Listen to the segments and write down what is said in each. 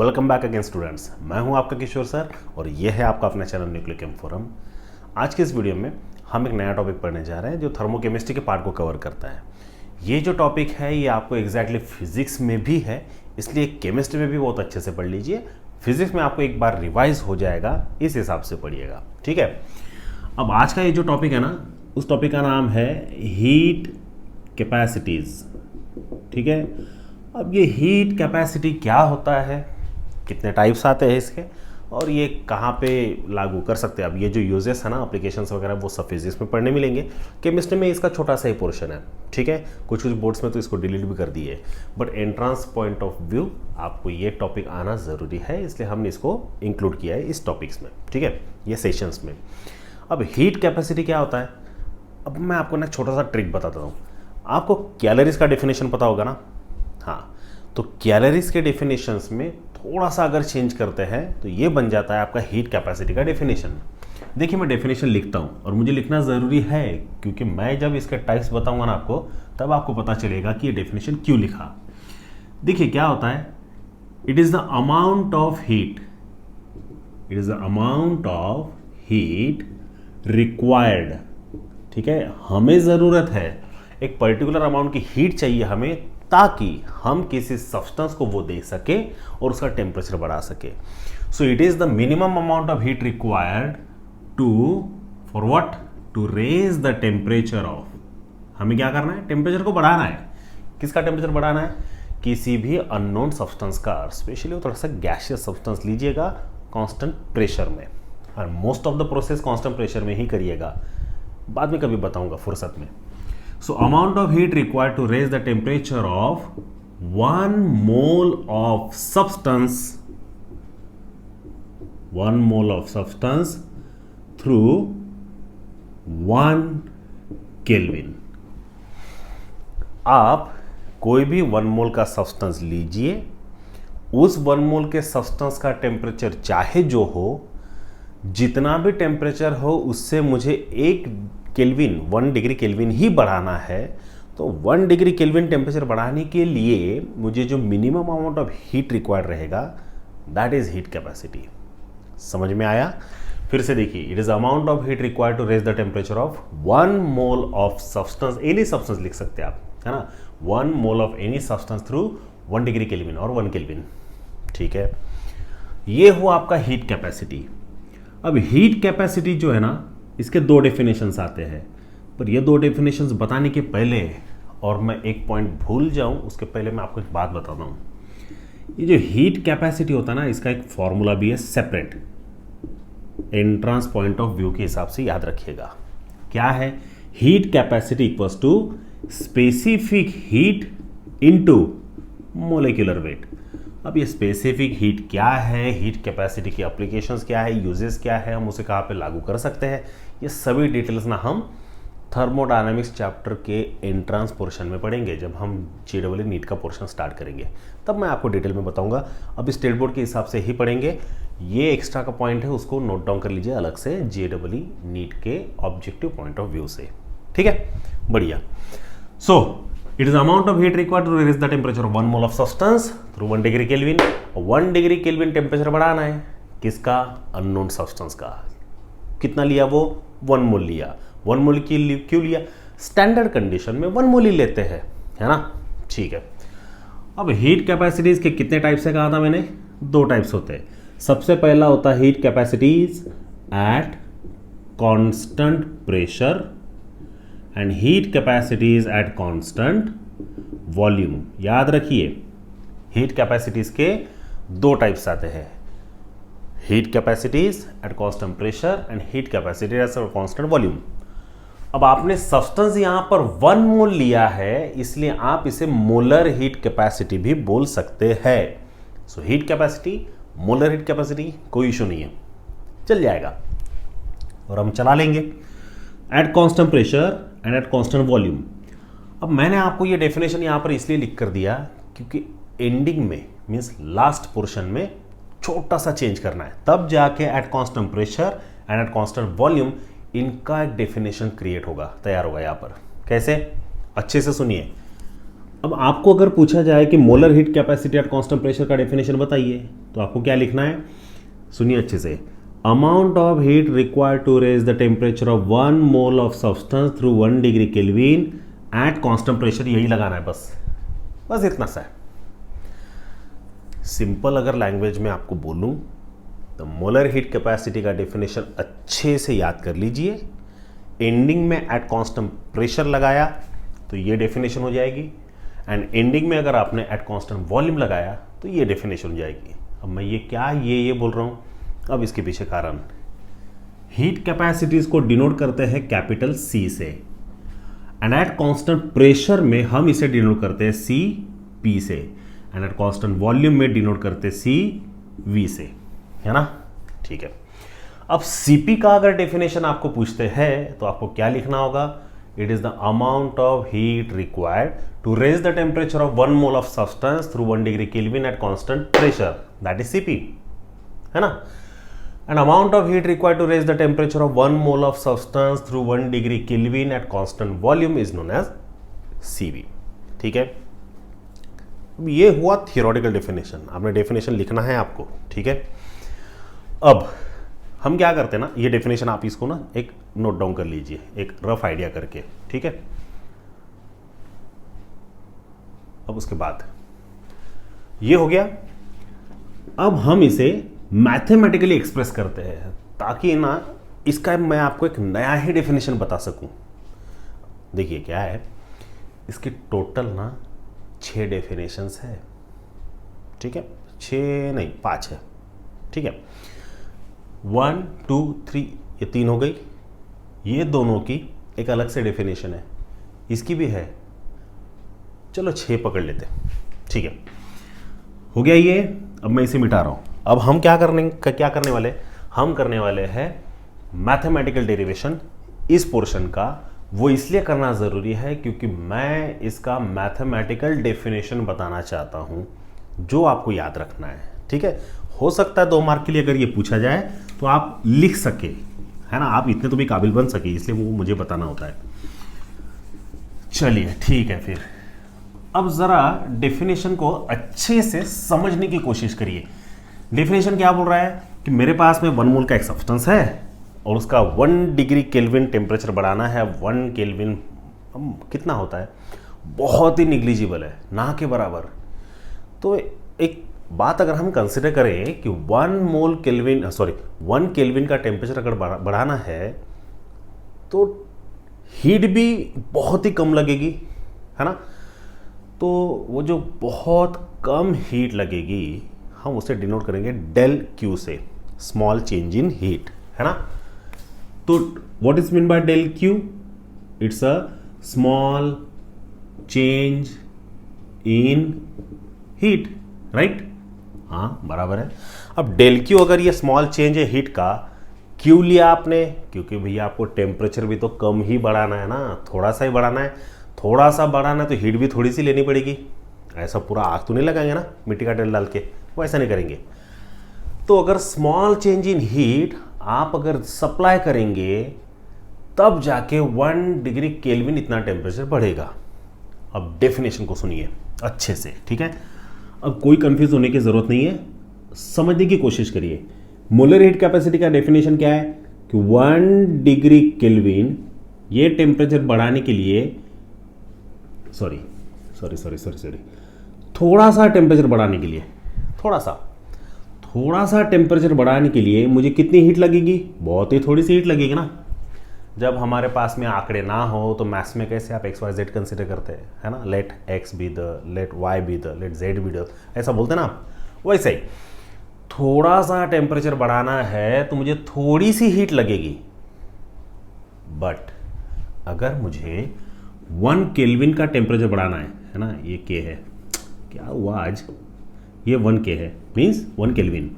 Welcome back again students. मैं हूं आपका किशोर सर और ये है आपका अपना चैनल न्यूक्लियर केम फोरम। आज के इस वीडियो में हम एक नया टॉपिक पढ़ने जा रहे हैं जो थर्मोकेमिस्ट्री के पार्ट को कवर करता है। ये जो टॉपिक है ये आपको एग्जैक्टली फिजिक्स में भी है, इसलिए केमिस्ट्री में भी बहुत अच्छे से पढ़ लीजिए। फिजिक्स में आपको एक बार रिवाइज हो जाएगा, इस हिसाब से पढ़िएगा, ठीक है। अब आज का ये जो टॉपिक है ना, उस टॉपिक का नाम है हीट कैपेसिटीज़, ठीक है। अब ये हीट कैपेसिटी क्या होता है, कितने टाइप्स आते हैं इसके, और ये कहाँ पे लागू कर सकते हैं। अब ये जो यूजेस है ना, एप्लीकेशंस वगैरह, वो सब फिजिक्स में पढ़ने मिलेंगे। केमिस्ट्री में इसका छोटा सा ही पोर्शन है, ठीक है। कुछ बोर्ड्स में तो इसको डिलीट भी कर दिए, but entrance point of view आपको ये टॉपिक आना ज़रूरी है, इसलिए हमने इसको इंक्लूड किया है इस टॉपिक्स में, ठीक है, ये सेशंस में। अब हीट कैपेसिटी क्या होता है, अब मैं आपको ना छोटा सा ट्रिक बताता हूँ। आपको कैलोरीज का डेफिनेशन पता होगा ना, हाँ, तो कैलोरीज के डेफिनेशंस में थोड़ा सा अगर चेंज करते हैं तो ये बन जाता है आपका हीट कैपेसिटी का डेफिनेशन। देखिए मैं डेफिनेशन लिखता हूँ और मुझे लिखना ज़रूरी है, क्योंकि मैं जब इसके टाइप्स बताऊंगा ना आपको, तब आपको पता चलेगा कि ये डेफिनेशन क्यों लिखा। देखिए क्या होता है, it is the amount of heat, it is the amount of heat required, ठीक है। हमें ज़रूरत है एक पर्टिकुलर अमाउंट की हीट चाहिए हमें, ताकि हम किसी सब्सटेंस को वो दे सके और उसका टेम्परेचर बढ़ा सके। So it is the minimum amount of heat required to for what, to raise the temperature of, हमें क्या करना है, टेम्परेचर को बढ़ाना है। किसका टेम्परेचर बढ़ाना है, किसी भी अननोन सब्सटेंस का, स्पेशली थोड़ा सा गैसियस सब्सटेंस लीजिएगा कांस्टेंट प्रेशर में, और most of the process constant pressure में ही करिएगा, बाद में कभी बताऊंगा फुर्सत में। So amount of heat required to raise the temperature of 1 mole of substance, 1 mole of substance through 1 Kelvin। आप कोई भी 1 मोल का सब्सटेंस लीजिए, उस 1 मोल के सब्सटेंस का टेम्परेचर चाहे जो हो, जितना भी टेम्परेचर हो उससे मुझे 1 केल्विन, 1 डिग्री केल्विन ही बढ़ाना है। तो 1 डिग्री केल्विन टेम्परेचर बढ़ाने के लिए मुझे जो minimum amount of heat required रहेगा, दैट इज हीट कैपेसिटी। समझ में आया? फिर से देखिए, it is amount of heat required to raise the temperature of 1 mole of substance, any substance लिख सकते हैं आप, है ना, 1 mole of any substance through 1 degree kelvin और 1 केल्विन, ठीक है। ये हुआ आपका हीट कैपेसिटी। अब हीट कैपेसिटी जो है ना, इसके 2 डेफिनेशंस आते हैं, पर ये 2 डेफिनेशंस बताने के पहले, और मैं एक पॉइंट भूल जाऊं उसके पहले, मैं आपको एक बात बताता हूं। ये जो हीट कैपेसिटी होता है ना, इसका एक फॉर्मूला भी है separate, entrance point of view के हिसाब से याद रखिएगा। क्या है, heat capacity equals to specific heat into molecular weight. अब ये स्पेसिफिक हीट क्या है, हीट कैपेसिटी की एप्लीकेशंस क्या है, यूजेस क्या है, हम उसे कहाँ पे लागू कर सकते हैं, ये सभी डिटेल्स ना हम थर्मोडायनामिक्स चैप्टर के एंट्रांस पोर्शन में पढ़ेंगे। जब हम JEE नीट का पोर्शन स्टार्ट करेंगे तब मैं आपको डिटेल में बताऊंगा। अब स्टेट बोर्ड के हिसाब से ही पढ़ेंगे, ये एक्स्ट्रा का पॉइंट है, उसको नोट डाउन कर लीजिए अलग से JEE नीट के ऑब्जेक्टिव पॉइंट ऑफ व्यू से, ठीक है, बढ़िया। सो it is the amount of heat required to raise the temperature of 1 mole of substance through 1 degree Kelvin। 1 degree kelvin temperature बढ़ाना है, किसका, अननोन सब्सटेंस का। कितना लिया वो, 1 मोल लिया। 1 मोल क्यों लिया, स्टैंडर्ड कंडीशन में 1 मोल ही लेते हैं, है ना, ठीक है। अब हीट कैपेसिटीज के कितने टाइप्स है कहा था मैंने, 2 टाइप्स होते हैं। सबसे पहला होता है heat capacities eight constant pressure and heat capacities eight constant volume. याद रखिए, हीट कैपेसिटीज के 2 टाइप्स आते हैं, heat capacities eight constant pressure and heat capacities eight constant volume. अब आपने सब्सटेंस यहां पर 1 मोल लिया है, इसलिए आप इसे मोलर हीट कैपेसिटी भी बोल सकते हैं। So heat capacity, molar heat capacity, कोई इशू नहीं है, चल जाएगा और हम चला लेंगे। Eight constant pressure and eight constant volume. अब मैंने आपको ये डेफिनेशन यहाँ पर इसलिए लिख कर दिया क्योंकि एंडिंग में, मीन्स लास्ट पोर्शन में छोटा सा चेंज करना है, तब जाके eight constant pressure and eight constant volume इनका एक डेफिनेशन क्रिएट होगा, तैयार होगा यहाँ पर। कैसे, अच्छे से सुनिए। अब आपको अगर पूछा जाए कि molar heat capacity at constant pressure का डेफिनेशन बताइए, तो आपको क्या लिखना है, सुनिए अच्छे से, amount of heat required to raise the temperature of 1 mole of substance through 1 degree kelvin at constant pressure, यही लगाना है बस इतना सा है। सिंपल अगर लैंग्वेज में आपको बोलूं तो मोलर हीट कैपेसिटी का डेफिनेशन अच्छे से याद कर लीजिए, एंडिंग में एट कांस्टेंट प्रेशर लगाया तो ये डेफिनेशन हो जाएगी, एंड एंडिंग में अगर आपने एट कांस्टेंट वॉल्यूम लगाया तो ये डेफिनेशन हो जाएगी। अब मैं ये क्या ये बोल रहा हूं, अब इसके पीछे कारण, हीट कैपेसिटीज को डिनोट करते हैं कैपिटल सी से, एंड एट कांस्टेंट प्रेशर में हम इसे डिनोट करते हैं सी पी से, एंड एट कांस्टेंट वॉल्यूम में डिनोट करते हैं सी वी से, है ना। ठीक है, अब सीपी का अगर डेफिनेशन आपको पूछते हैं तो आपको क्या लिखना होगा, it is the amount of heat required to raise the temperature of 1 mole of substance through 1 degree kelvin at constant pressure, that is CP, है ना। And amount of heat required to raise the temperature of 1 mole of substance through 1 degree kelvin at constant volume is known as CV. ठीक है, अब ये हुआ theoretical definition, आपने definition लिखना है आपको। ठीक है, अब हम क्या करते हैं ना, ये डेफिनेशन आप इसको ना एक नोट डाउन कर लीजिए, एक रफ आइडिया करके। ठीक है, अब उसके बाद ये हो गया, अब हम इसे मैथमेटिकली एक्सप्रेस करते हैं ताकि ना इसका मैं आपको एक नया ही डेफिनेशन बता सकूं। देखिए क्या है, इसके टोटल ना 6 डेफिनेशंस है। ठीक है, 6 नहीं 5 है। ठीक है, 1 2 3 ये 3 हो गई, ये दोनों की एक अलग से डेफिनेशन है, इसकी भी है, चलो 6 पकड़ लेते हैं। ठीक है, हो गया ये, अब मैं इसे मिटा रहा हूं। अब हम क्या करने वाले, हम करने वाले हैं मैथमेटिकल डेरिवेशन इस पोर्शन का। वो इसलिए करना ज़रूरी है क्योंकि मैं इसका मैथमेटिकल डेफिनेशन बताना चाहता हूं जो आपको याद रखना है। ठीक है, हो सकता है 2 मार्क के लिए अगर ये पूछा जाए तो आप लिख सके, है ना, आप इतने तो भी काबिल बन सके, इसलिए वो मुझे बताना होता है। चलिए ठीक है, फिर अब ज़रा डेफिनेशन को अच्छे से समझने की कोशिश करिए। डेफिनेशन क्या बोल रहा है कि मेरे पास में 1 मोल का एक सब्सटेंस है और उसका 1 डिग्री केल्विन टेम्परेचर बढ़ाना है। 1 केल्विन कितना होता है, बहुत ही निग्लिजिबल है, ना के बराबर। तो एक बात अगर हम कंसिडर करें कि 1 केल्विन का टेम्परेचर अगर बढ़ाना है तो हीट भी बहुत ही कम लगेगी, है ना। तो वो जो बहुत कम हीट लगेगी हम उसे डिनोट करेंगे डेल क्यू से, स्मॉल चेंज इन हीट, है ना। तो what is mean by del Q, it's a small change in heat, right. हाँ बराबर है। अब डेल क्यू अगर ये स्मॉल चेंज है हीट का, क्यों लिया आपने, क्योंकि भैया आपको टेम्परेचर भी तो कम ही बढ़ाना है ना, थोड़ा सा ही बढ़ाना है। थोड़ा सा बढ़ाना है तो हीट भी थोड़ी सी लेनी पड़ेगी, ऐसा पूरा आग तो नहीं लगाएंगे ना मिट्टी का तेल डाल के, वो ऐसा नहीं करेंगे। तो अगर स्मॉल चेंज इन हीट आप अगर सप्लाई करेंगे तब जाके 1 डिग्री केल्विन इतना टेम्परेचर बढ़ेगा। अब डेफिनेशन को सुनिए अच्छे से, ठीक है। अब कोई कंफ्यूज होने की जरूरत नहीं है, समझने की कोशिश करिए। मोलर हीट कैपेसिटी का डेफिनेशन क्या है कि 1 डिग्री केल्विन ये टेम्परेचर बढ़ाने के लिए सॉरी थोड़ा सा टेम्परेचर बढ़ाने के लिए, थोड़ा सा टेम्परेचर बढ़ाने के लिए मुझे कितनी हीट लगेगी, बहुत ही थोड़ी सी हीट लगेगी ना। जब हमारे पास में आंकड़े ना हो तो मैथ्स में कैसे आप एक्स वाई जेड कंसिडर करते हैं, है ना, let X be the, let Y be the, let Z be the, ऐसा बोलते हैं ना आप। वैसे ही थोड़ा सा टेम्परेचर बढ़ाना है तो मुझे थोड़ी सी हीट लगेगी, बट अगर मुझे 1 केल्विन का टेम्परेचर बढ़ाना है ना, ये के है, क्या हुआ आज, ये 1 के है, मीन्स 1 केल्विन।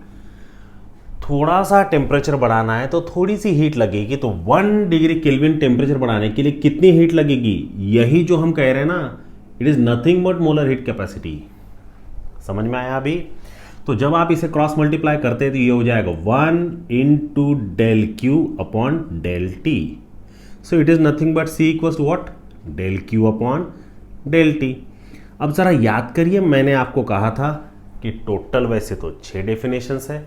थोड़ा सा टेम्परेचर बढ़ाना है तो थोड़ी सी हीट लगेगी। तो 1 डिग्री केल्विन टेम्परेचर बढ़ाने के लिए कितनी हीट लगेगी, यही जो हम कह रहे हैं ना, it is nothing but molar heat capacity. समझ में आया अभी। तो जब आप इसे क्रॉस मल्टीप्लाई करते हैं तो ये हो जाएगा 1 into del Q upon del T. So it is nothing but C equals to what, del Q upon del T. अब जरा याद करिए, मैंने आपको कहा था कि टोटल वैसे तो 6 डेफिनेशंस है,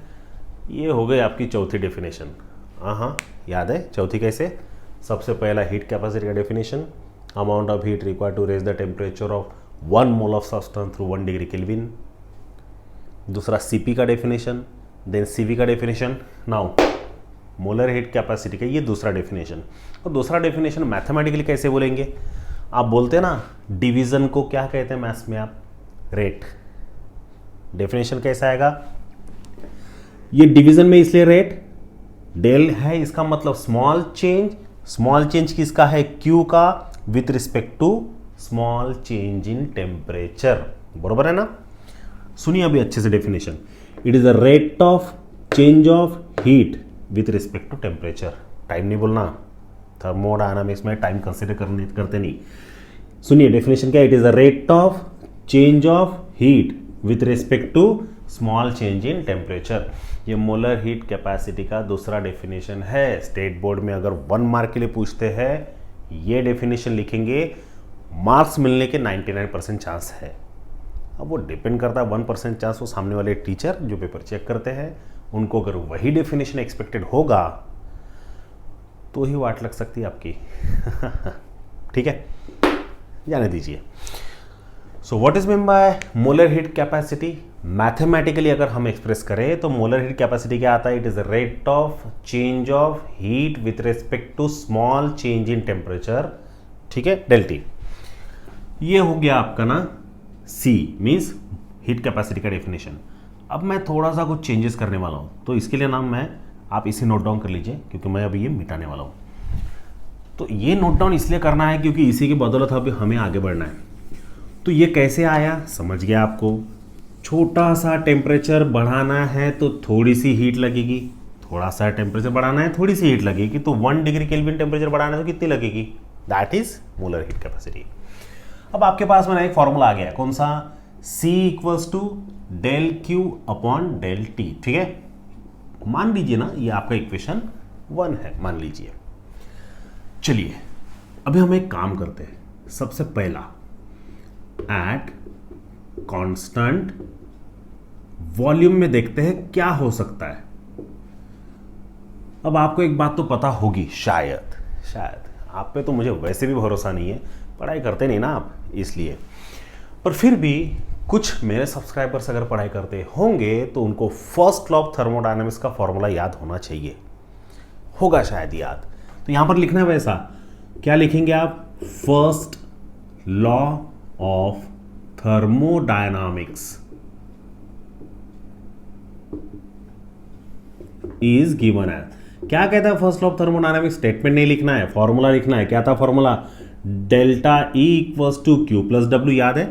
ये हो गई आपकी चौथी डेफिनेशन। हाँ, याद है चौथी कैसे? सबसे पहला हीट कैपेसिटी का definition, amount of heat required to raise the temperature of 1 mole of substance through 1 degree kelvin. दूसरा सीपी का डेफिनेशन, देन सीवी का definition. Now molar heat capacity का ये दूसरा डेफिनेशन। और दूसरा डेफिनेशन मैथमेटिकली कैसे बोलेंगे? आप बोलते हैं ना डिवीजन को क्या कहते हैं मैथ्स में आप? रेट। डेफिनेशन कैसा आएगा? ये डिवीजन में इसलिए रेट डेल है, इसका मतलब स्मॉल चेंज। स्मॉल चेंज किसका है? क्यू का, with respect to small change in temperature. बरोबर है ना? सुनिए अभी अच्छे से definition. It is the rate of change of heat with respect to temperature. Time नहीं बोलना, थर्मोडायनामिक्स में टाइम कंसिडर करते नहीं। सुनिए डेफिनेशन क्या है? It is the rate of change of heat with respect to small change in temperature. ये molar heat capacity का दूसरा डेफिनेशन है। स्टेट बोर्ड में अगर 1 मार्क के लिए पूछते हैं, ये डेफिनेशन लिखेंगे, मार्क्स मिलने के 99% चांस है। अब वो डिपेंड करता है 1% चांस वो सामने वाले टीचर जो पेपर चेक करते हैं उनको, अगर वही डेफिनेशन एक्सपेक्टेड होगा तो ही वाट लग सकती है आपकी। ठीक है, जाने दीजिए। So what is mean by molar heat capacity? Mathematically अगर हम एक्सप्रेस करें तो मोलर हीट कैपेसिटी क्या आता है? It is rate of change of heat with respect to small change in temperature. ठीक है, डेल्टी। ये हो गया आपका ना सी मीन्स हीट कैपेसिटी का डेफिनेशन। अब मैं थोड़ा सा कुछ चेंजेस करने वाला हूं, तो इसके लिए नाम मैं, आप इसे नोट डाउन कर लीजिए क्योंकि मैं अभी ये मिटाने वाला हूं। तो ये नोट डाउन इसलिए करना है क्योंकि इसी की बदौलत अभी हमें आगे बढ़ना है। तो ये कैसे आया समझ गया आपको? छोटा सा टेम्परेचर बढ़ाना है तो थोड़ी सी हीट लगेगी, थोड़ा सा टेम्परेचर बढ़ाना है थोड़ी सी हीट लगेगी, तो 1 डिग्री केल्विन टेम्परेचर बढ़ाना है तो कितनी लगेगी? That is molar heat capacity. अब आपके पास में एक फॉर्मूला आ गया, कौन सा? C equals to del Q upon del T. ठीक है, मान लीजिए ना ये आपका इक्वेशन 1 है, मान लीजिए। चलिए अभी हम एक काम करते हैं। सबसे पहला, एट कांस्टेंट वॉल्यूम में देखते हैं क्या हो सकता है। अब आपको एक बात तो पता होगी, शायद आप पे तो मुझे वैसे भी भरोसा नहीं है, पढ़ाई करते नहीं ना आप, इसलिए। पर फिर भी कुछ मेरे सब्सक्राइबर्स अगर पढ़ाई करते होंगे तो उनको फर्स्ट लॉ ऑफ थर्मोडायनामिक्स का फॉर्मूला याद होना चाहिए, होगा शायद याद। तो यहां पर लिखना है वैसा, क्या लिखेंगे आप? First law of thermodynamics is given as. क्या कहता है first law of thermodynamics? Statement नहीं लिखना है, फॉर्मूला लिखना है। क्या था formula? Delta E equals to Q plus W. याद है?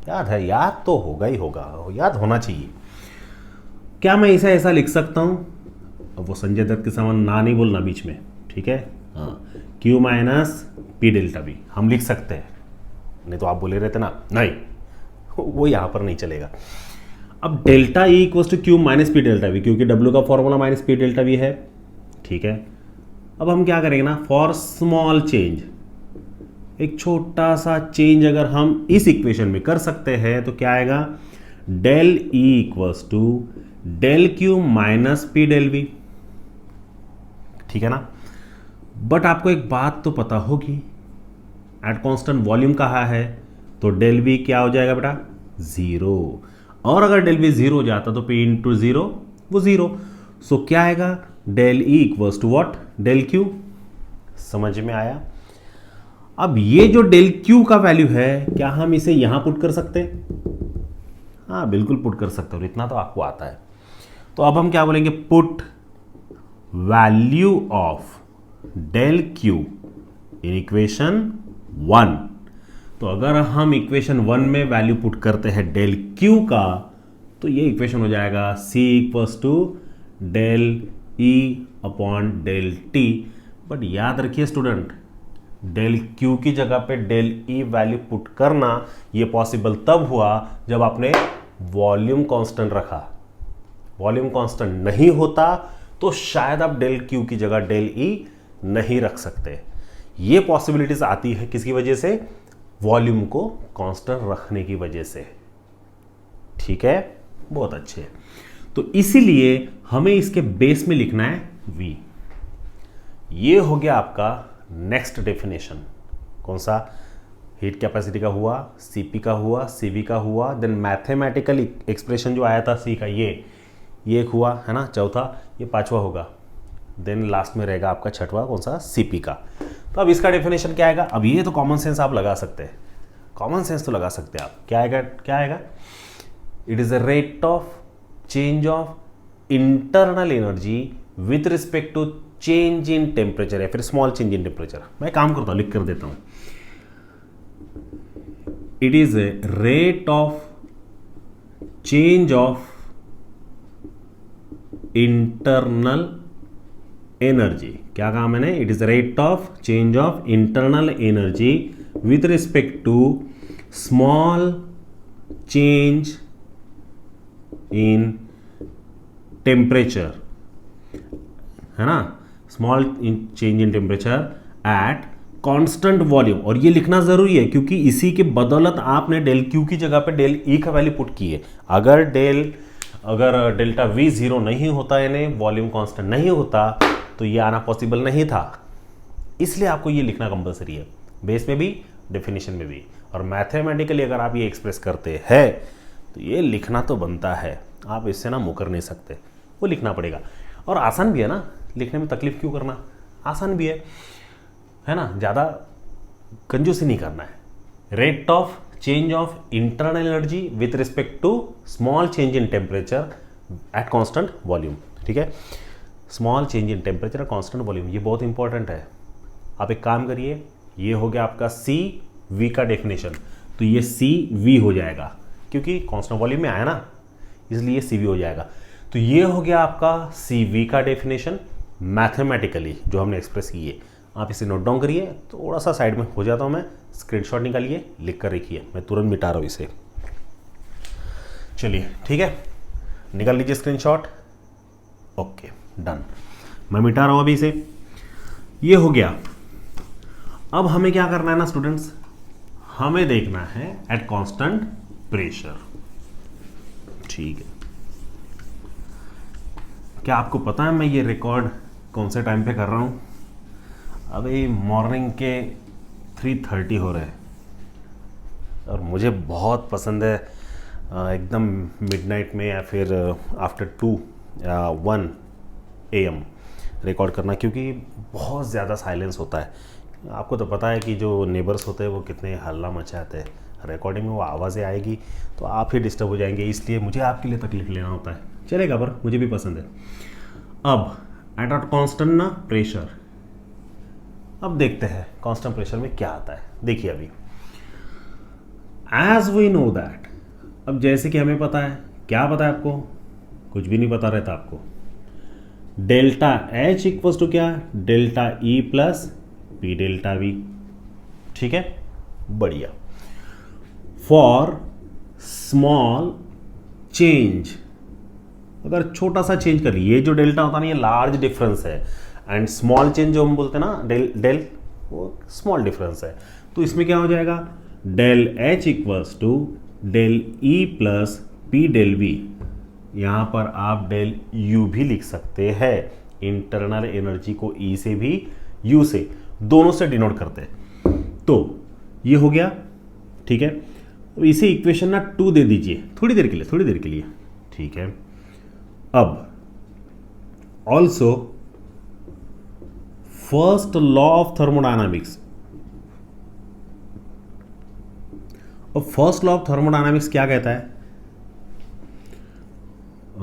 याद है, याद तो होगा ही होगा, याद होना चाहिए। क्या मैं इसे ऐसा लिख सकता हूं? अब वो संजय दत्त के समान ना नहीं बोलना बीच में, ठीक है? हाँ, Q minus P delta V हम लिख सकते हैं, नहीं तो आप बोले रहते ना नहीं, वो यहां पर नहीं चलेगा। अब delta E equals to Q minus P delta V, क्योंकि डब्ल्यू का formula minus P delta V है। ठीक है, अब हम क्या करेंगे ना, फॉर स्मॉल चेंज, एक छोटा सा चेंज अगर हम इस इक्वेशन में कर सकते हैं तो क्या आएगा? Del E equals to del Q minus P del V. ठीक है ना? बट आपको एक बात तो पता होगी, एट कांस्टेंट वॉल्यूम कहा है तो डेल वी क्या हो जाएगा बेटा? 0। और अगर डेल वी 0 हो जाता तो पी इंटू 0 वो 0। सो क्या आएगा? Del E equals to what? Del Q. समझ में आया? अब ये जो डेल क्यू का वैल्यू है, क्या हम इसे यहां पुट कर सकते हैं? हाँ बिल्कुल पुट कर सकते हो, इतना तो आपको आता है। तो अब हम क्या बोलेंगे? Put value of del Q in equation 1। तो अगर हम इक्वेशन 1 में वैल्यू पुट करते हैं डेल क्यू का, तो ये इक्वेशन हो जाएगा C equals to del E upon del T. But याद रखिए स्टूडेंट, डेल क्यू की जगह पे डेल ई वैल्यू पुट करना ये पॉसिबल तब हुआ जब आपने वॉल्यूम कांस्टेंट रखा। वॉल्यूम कांस्टेंट नहीं होता तो शायद आप डेल क्यू की जगह डेल ई नहीं रख सकते। ये पॉसिबिलिटीज आती है किसकी वजह से? वॉल्यूम को कांस्टेंट रखने की वजह से। ठीक है, बहुत अच्छे। तो इसीलिए हमें इसके बेस में लिखना है V। ये हो गया आपका नेक्स्ट डेफिनेशन। कौन सा? हीट कैपेसिटी का हुआ, Cp का हुआ, Cv का हुआ, देन मैथमेटिकल एक्सप्रेशन जो आया था C का, ये एक हुआ है ना, चौथा, ये पांचवा होगा, देन लास्ट में रहेगा आपका छठवां कौन सा? Cp का। तो अब इसका डेफिनेशन क्या आएगा? अब ये तो कॉमन सेंस आप लगा सकते हैं, कॉमन सेंस तो लगा सकते हैं आप। क्या आएगा? क्या आएगा? It is a rate of change of internal energy with respect to change in temperature या फिर स्मॉल चेंज इन टेम्परेचर। मैं काम करता हूं, लिख कर देता हूं। It is a rate of change of internal energy. क्या कहा मैंने? It is rate of change of internal energy with respect to small change in temperature, है ना, small change in temperature at constant volume. और ये लिखना जरूरी है क्योंकि इसी के बदौलत आपने डेल क्यू की जगह पे डेल ई का वैल्यू पुट की है। अगर डेल्टा वी जीरो नहीं होता, यानी वॉल्यूम कांस्टेंट नहीं होता, तो ये आना पॉसिबल नहीं था। इसलिए आपको ये लिखना कंपलसरी है, बेस में भी, डेफिनेशन में भी। और मैथमेटिकली अगर आप ये एक्सप्रेस करते हैं तो ये लिखना तो बनता है, आप इससे ना मुकर नहीं सकते, वो लिखना पड़ेगा। और आसान भी है ना, लिखने में तकलीफ क्यों करना, आसान भी है ना, ज़्यादा कंजूसी नहीं करना है। Rate of change of internal energy with respect to small change in temperature at constant volume. ठीक है, small change in temperature constant volume, ये बहुत इंपॉर्टेंट है। आप एक काम करिए, ये हो गया आपका सी वी का डेफिनेशन, तो ये सी वी हो जाएगा क्योंकि कांस्टेंट वॉल्यूम में आया ना, इसलिए सी वी हो जाएगा। तो ये हो गया आपका सी वी का डेफिनेशन मैथमेटिकली जो हमने एक्सप्रेस की है। आप इसे नोट डाउन करिए, थोड़ा सा साइड में हो जाता हूं मैं, स्क्रीनशॉट निकालिए, लिख कर रखिए, मैं तुरंत मिटा रहा हूं इसे। चलिए ठीक है, निकाल लीजिए स्क्रीनशॉट। ओके डन, मैं मिटा रहा हूं अभी इसे। ये हो गया। अब हमें क्या करना है ना स्टूडेंट्स, हमें देखना है एट कांस्टेंट प्रेशर। ठीक है, क्या आपको पता है मैं ये रिकॉर्ड कौन से टाइम पे कर रहा हूं? अभी मॉर्निंग के 3:30 हो रहे हैं और मुझे बहुत पसंद है एकदम मिडनाइट में या फिर आफ्टर 2 या 1 AM रिकॉर्ड करना, क्योंकि बहुत ज़्यादा साइलेंस होता है। आपको तो पता है कि जो नेबर्स होते हैं वो कितने हल्ला मचाते हैं, रिकॉर्डिंग में वो आवाज़ें आएगी तो आप ही डिस्टर्ब हो जाएंगे, इसलिए मुझे आपके लिए तकलीफ लेना होता है। चलेगा, पर मुझे भी पसंद है। अब एट अ कांस्टेंट ना प्रेशर, अब देखते हैं कांस्टेंट प्रेशर में क्या आता है। देखिए अभी एज वी नो दैट, अब जैसे कि हमें पता है, क्या पता है आपको? कुछ भी नहीं पता रहता आपको। डेल्टा एच इक्वल्स टू क्या? Delta E plus P delta we. ठीक है, बढ़िया। फॉर स्मॉल चेंज, अगर छोटा सा चेंज कर, ये जो डेल्टा होता है ना, ये लार्ज डिफरेंस है, एंड स्मॉल चेंज जो हम बोलते हैं ना डेल वो स्मॉल डिफरेंस है। तो इसमें क्या हो जाएगा? Del H equals to del E plus P del V. यहां पर आप डेल यू भी लिख सकते हैं, इंटरनल एनर्जी को ई से भी यू से, दोनों से डिनोट करते हैं। तो ये हो गया। ठीक है, अब इसे इक्वेशन ना 2 दे दीजिए थोड़ी देर के लिए। ठीक है, अब also first law of thermodynamics, और फर्स्ट लॉ ऑफ थर्मोडायनामिक्स क्या कहता है?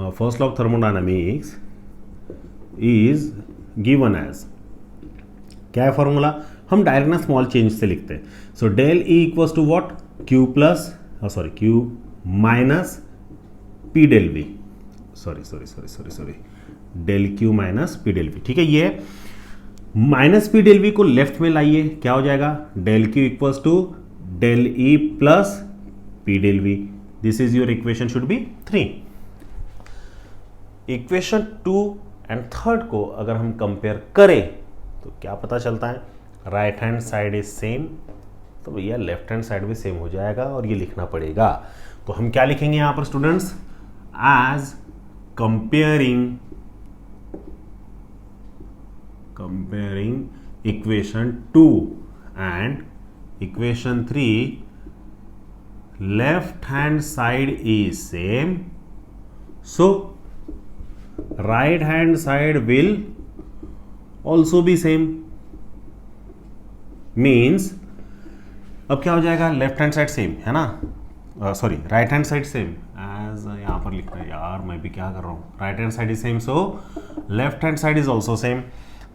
First law of thermodynamics is given as, क्या है फॉर्मूला? हम डायरेक्ट ना स्मॉल चेंज से लिखते हैं। So del E equals to what? Q plus Q minus P del V, sorry del Q minus P del V. ठीक है, ये माइनस पी डेल वी को लेफ्ट में लाइए, क्या हो जाएगा? Del Q equals to del E plus P del V. This is your equation should be 3। Equation 2 and 3 को अगर हम कंपेयर करें तो क्या पता चलता है? Right hand side is same, तो भैया लेफ्ट हैंड साइड भी सेम हो जाएगा और ये लिखना पड़ेगा। तो हम क्या लिखेंगे यहाँ पर students, as comparing equation 2 and equation 3, left hand side is same, so right hand side will also be same, means अब क्या हो जाएगा, लेफ्ट हैंड साइड सेम है ना, sorry right hand side same, as यहाँ पर लिखना है यार, मैं भी क्या कर रहा हूँ, right hand side is same, so left hand side is also same.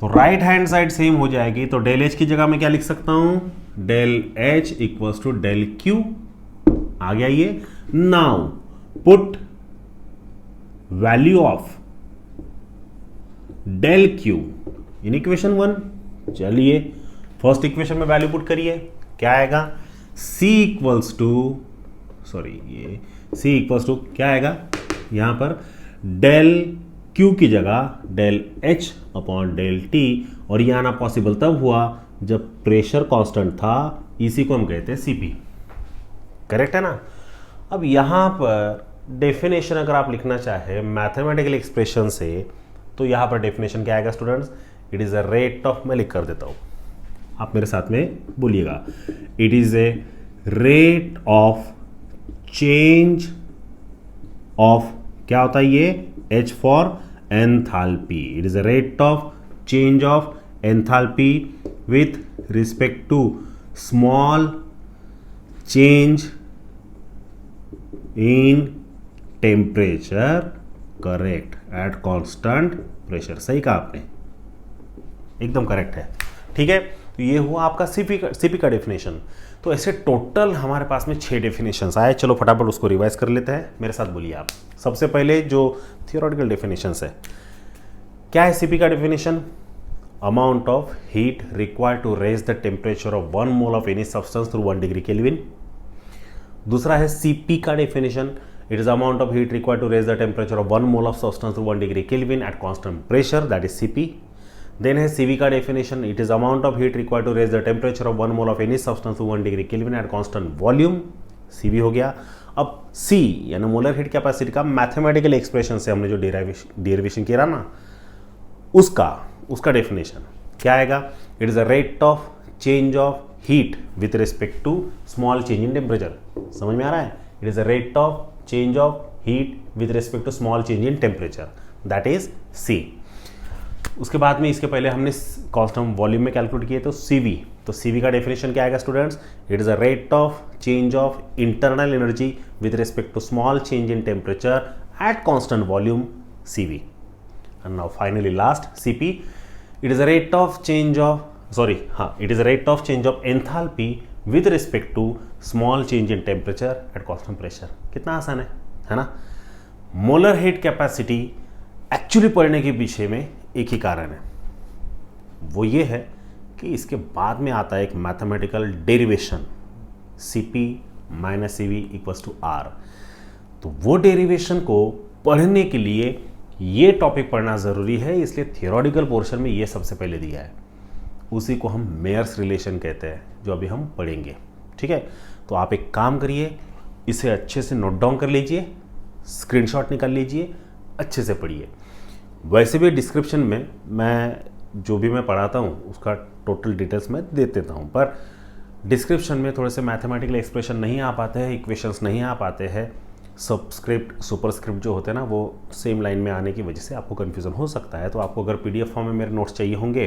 तो राइट हैंड साइड सेम हो जाएगी, तो डेल एच की जगह मैं क्या लिख सकता हूँ, del H equals to del Q, आ गया ये। Now put value of del Q in equation 1। चलिए फर्स्ट इक्वेशन में वैल्यू पुट करिए, क्या आएगा, c इक्वल्स टू, सॉरी ये c इक्वल्स टू क्या आएगा यहां पर, डेल q की जगह del h upon del t, और ये आना पॉसिबल तब हुआ जब प्रेशर कांस्टेंट था, इसी को हम कहते हैं cp, करेक्ट है ना। अब यहां पर डेफिनेशन अगर आप लिखना चाहे मैथमेटिकल एक्सप्रेशन से, तो यहां पर डेफिनेशन क्या आएगा students, it is a rate of, मैं लिख कर देता हूं, आप मेरे साथ में बोलिएगा, it is a rate of change of, क्या होता है ये, H for enthalpy, it is a rate of change of enthalpy with respect to small change in temperature, correct, at constant pressure, सही कहा आपने, एकदम करेक्ट है, ठीक है। तो ये हुआ आपका सीपी का डेफिनेशन। तो ऐसे टोटल हमारे पास में 6 डेफिनेशंस आए, चलो फटाफट उसको रिवाइज कर लेते हैं, मेरे साथ बोलिए आप। सबसे पहले जो थियोरेटिकल डेफिनेशंस है, क्या है सीपी का definition, amount of heat required to raise the temperature of 1 mole of any substance through 1 degree kelvin. दूसरा है सीपी का definition, it is amount of heat required to raise the temperature of 1 mole of substance through 1 degree kelvin at constant pressure, that is CP. Then है CV का definition, it is amount of heat required to raise the temperature of 1 mole of any substance to 1 degree Kelvin at constant volume, CV हो गया। अब C यानी molar heat capacity का mathematical expression से हमने जो डेरिवेशन किया ना, उसका डेफिनेशन क्या आएगा, it is a rate of change of heat with respect to small change in temperature, समझ में आ रहा है, it is a rate of change of heat with respect to small change in temperature, that is C। उसके बाद में इसके पहले हमने कांस्टेंट वॉल्यूम में कैलकुलेट किए, तो CV, तो CV का डेफिनेशन क्या आएगा students, it is a rate of change of internal energy with respect to small change in temperature at constant volume, CV। And now finally last CP, it is a rate of change of, sorry हाँ, it is a rate of change of enthalpy with respect to small change in temperature at constant pressure. कितना आसान है ना। Molar heat capacity actually पढ़ने के पीछे में एक ही कारण है, वो ये है कि इसके बाद में आता है एक mathematical derivation, CP minus CV equals to R। तो वो डेरिवेशन को पढ़ने के लिए ये टॉपिक पढ़ना ज़रूरी है, इसलिए थियोरेटिकल पोर्शन में ये सबसे पहले दिया है, उसी को हम मेयर्स रिलेशन कहते हैं, जो अभी हम पढ़ेंगे, ठीक है। तो आप एक काम करिए, इसे अच्छे से नोट डाउन कर लीजिए, स्क्रीनशॉट निकाल लीजिए, अच्छे से पढ़िए। वैसे भी डिस्क्रिप्शन में मैं जो भी मैं पढ़ाता हूँ उसका टोटल डिटेल्स मैं दे देता हूँ, पर डिस्क्रिप्शन में थोड़े से मैथमेटिकल एक्सप्रेशन नहीं आ पाते हैं, इक्वेशंस नहीं आ पाते हैं, सबस्क्रिप्ट सुपरस्क्रिप्ट जो होते हैं ना, वो सेम लाइन में आने की वजह से आपको कन्फ्यूज़न हो सकता है। तो आपको अगर PDF फॉर्म में मेरे नोट्स चाहिए होंगे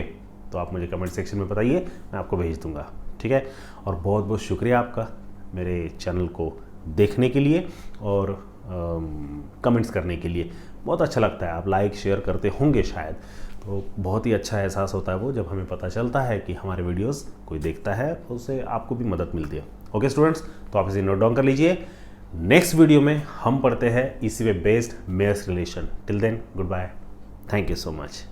तो आप मुझे कमेंट सेक्शन में बताइए, मैं आपको भेज दूँगा, ठीक है। और बहुत बहुत शुक्रिया आपका मेरे चैनल को देखने के लिए और कमेंट्स करने के लिए, बहुत अच्छा लगता है, आप लाइक शेयर करते होंगे शायद, तो बहुत ही अच्छा एहसास होता है वो जब हमें पता चलता है कि हमारे वीडियोस कोई देखता है, उससे आपको भी मदद मिलती है। ओके स्टूडेंट्स, तो आप इसे नोट डाउन कर लीजिए। नेक्स्ट वीडियो में हम पढ़ते हैं इसी पे based Mayer's relation. Till then goodbye, thank you so much.